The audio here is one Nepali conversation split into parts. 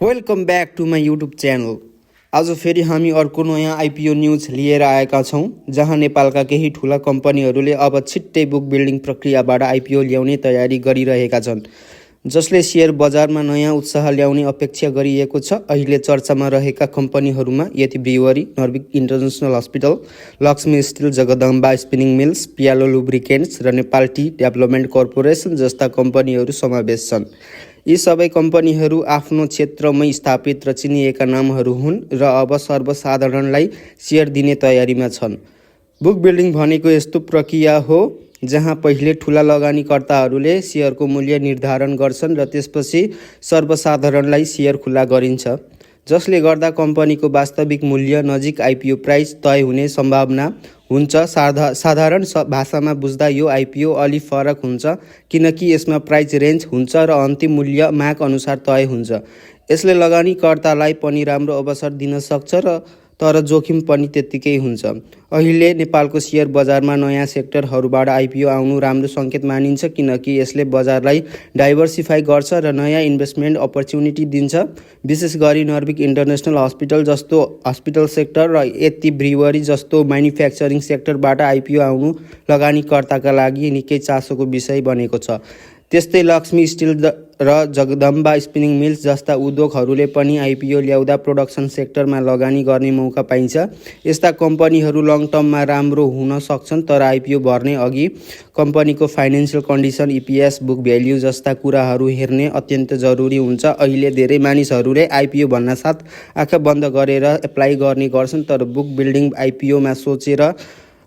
Welcome back to my YouTube channel. आज फेरि हामी अर्को नयाँ आइपिओ न्युज लिएर आएका छौँ, जहाँ नेपालका केही ठुला कम्पनीहरूले अब छिट्टै बुक बिल्डिङ प्रक्रियाबाट आइपिओ ल्याउने तयारी गरिरहेका छन्, जसले सेयर बजारमा नयाँ उत्साह ल्याउने अपेक्षा गरिएको छ। अहिले चर्चामा रहेका कम्पनीहरूमा यति brewery, Norvic international hospital, Laxmi steel, Jagdamba spinning mills, Piyalo lubricants र नेपाल टी डेभलपमेन्ट कर्पोरेसन जस्ता कम्पनीहरू समावेश छन्। यी सबै कम्पनीहरू आफ्नो क्षेत्रमै स्थापित र चिनिएका नामहरू हुन् र अब सर्वसाधारणलाई सेयर दिने तयारीमा छन्। बुक बिल्डिङ भनेको यस्तो प्रक्रिया हो जहाँ पहिले ठुला लगानीकर्ताहरूले सेयरको मूल्य निर्धारण गर्छन् र त्यसपछि सर्वसाधारणलाई सेयर खुला गरिन्छ, जसले गर्दा कम्पनीको वास्तविक मूल्य नजिक आइपिओ प्राइस तय हुने सम्भावना हुन्छ। साधारण भाषामा बुझ्दा यो आइपिओ अलि फरक हुन्छ, किनकि यसमा प्राइस रेन्ज हुन्छ र अन्तिम मूल्य माग अनुसार तय हुन्छ। यसले लगानीकर्तालाई पनि राम्रो अवसर दिन सक्छ तर जोखिम पनि त्यत्तिकै हुन्छ। अहिले नेपालको सेयर बजारमा नयाँ सेक्टरहरूबाट आइपिओ आउनु राम्रो सङ्केत मानिन्छ, किनकि यसले बजारलाई डाइभर्सिफाई गर्छ र नयाँ इन्भेस्टमेन्ट अपर्च्युनिटी दिन्छ। विशेष गरी नर्भिक इन्टरनेसनल हस्पिटल जस्तो हस्पिटल सेक्टर र यति ब्रिवरी जस्तो म्यानुफ्याक्चरिङ सेक्टरबाट आइपिओ आउनु लगानीकर्ताका लागि निकै चासोको विषय बनेको छ। त्यस्तै लक्ष्मी स्टिल र जगदम्बा स्पिनिङ मिल्स जस्ता उद्योगहरूले पनि आइपिओ ल्याउँदा प्रोडक्सन सेक्टरमा लगानी गर्ने मौका पाइन्छ। यस्ता कम्पनीहरू लङ टर्ममा राम्रो हुन सक्छन्, तर आइपिओ भर्ने अघि कम्पनीको financial condition, EPS, book value जस्ता कुराहरू हेर्ने अत्यन्त जरुरी हुन्छ। अहिले धेरै मानिसहरूले आइपिओ भन्नासाथ आँखा बन्द गरेर एप्लाई गर्ने गर्छन्, तर बुक बिल्डिङ आइपिओमा सोचेर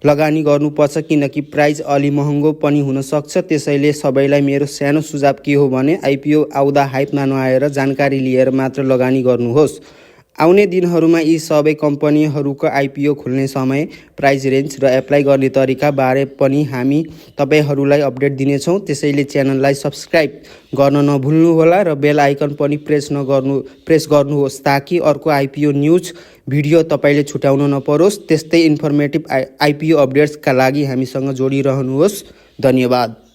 लगानी गर्नुपर्छ, किनकि प्राइस अलि महँगो पनि हुन सक्छ। त्यसैले सबैलाई मेरो सानो सुझाव के हो भने आइपिओ आउँदा हाइपमा नआएर जानकारी लिएर मात्र लगानी गर्नुहोस्। आउने दिनहरूमा यी सबै कम्पनीहरूको आइपिओ खुल्ने समय, प्राइस रेन्ज र एप्लाई गर्ने तरिका बारे पनि हामी तपाईहरूलाई अपडेट दिनेछौँ। त्यसैले च्यानललाई सब्स्क्राइब गर्न नभुल्नुहोला र बेल आइकन पनि प्रेस गर्नुहोस्, ताकि अर्को आइपिओ न्युज भिडियो तपाईँले छुट्याउन नपरोस्। त्यस्तै इन्फर्मेटिभ आइपिओ अपडेट्सका लागि हामीसँग जोडिरहनुहोस्। धन्यवाद।